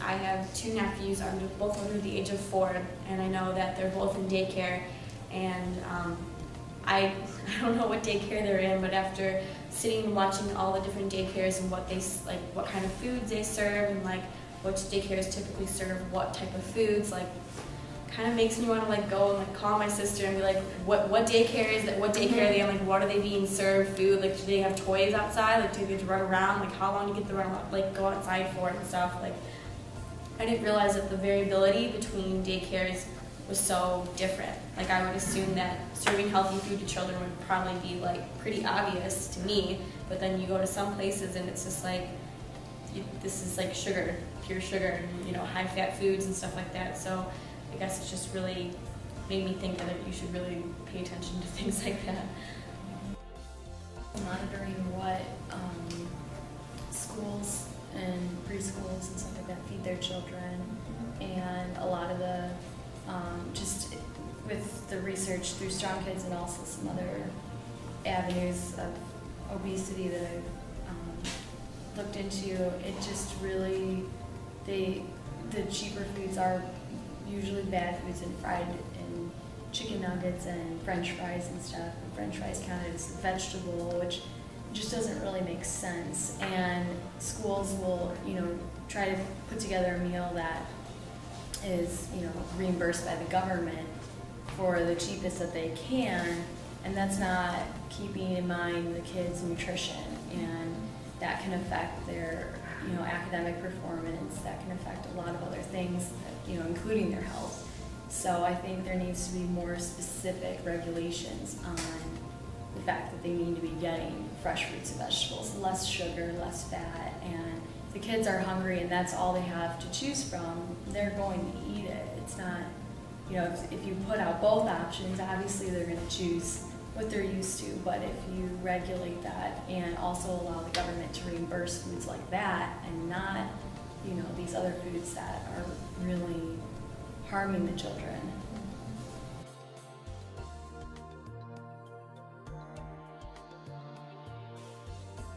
I have two nephews, both under the age of 4, and I know that they're both in daycare, and I don't know what daycare they're in, but after sitting and watching all the different daycares and what kind of foods they serve, and which daycares typically serve what type of foods, kind of makes me want to go and call my sister and be like, what daycare is that? What daycare are they in? What are they being served? Food? Do they have toys outside? Do they get to run around? How long do you get to go outside for and stuff? I didn't realize that the variability between daycares was so different. I would assume that serving healthy food to children would probably be pretty obvious to me, but then you go to some places and it's just this is sugar, pure sugar, and high fat foods and stuff like that. So I guess it's just really made me think that you should really pay attention to things like that. Monitoring what schools and preschools and stuff like that feed their children, and a lot of the just with the research through Strong Kids and also some other avenues of obesity that I've looked into, it just really, the cheaper foods are usually bad foods, and fried and chicken nuggets and french fries and stuff. And french fries counted as a vegetable, which just doesn't really make sense. And schools will, try to put together a meal that is, reimbursed by the government for the cheapest that they can, and that's not keeping in mind the kids' nutrition, and that can affect their, academic performance. That can affect a lot of other things, including their health. So I think there needs to be more specific regulations on the fact that they need to be getting fresh fruits and vegetables, less sugar, less fat, and if the kids are hungry and that's all they have to choose from, they're going to eat it. It's not, if you put out both options, obviously they're going to choose what they're used to, but if you regulate that and also allow the government to reimburse foods like that and not, these other foods that are really harming the children.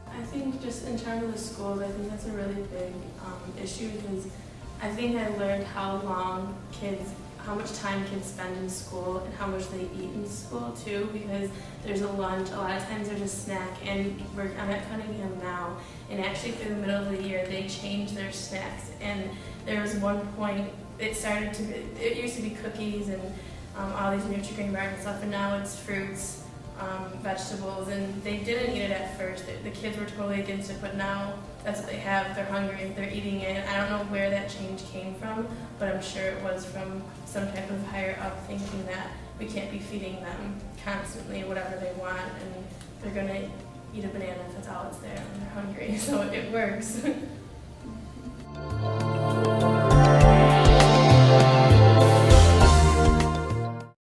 I think just in terms of the schools, I think that's a really big issue, because I think I learned how much time kids spend in school and how much they eat in school too, because there's a lunch, a lot of times there's a snack, and I'm at Cunningham now, and actually through the middle of the year they changed their snacks, and there was one point it used to be cookies and all these Nutri-Grain bars and stuff, and now it's fruits, vegetables, and they didn't eat it at first. The kids were totally against it, but now that's what they have. They're hungry, they're eating it. I don't know where that change came from, but I'm sure it was from some type of higher up thinking that we can't be feeding them constantly whatever they want, and they're gonna eat a banana if that's all that's there and they're hungry, so it works.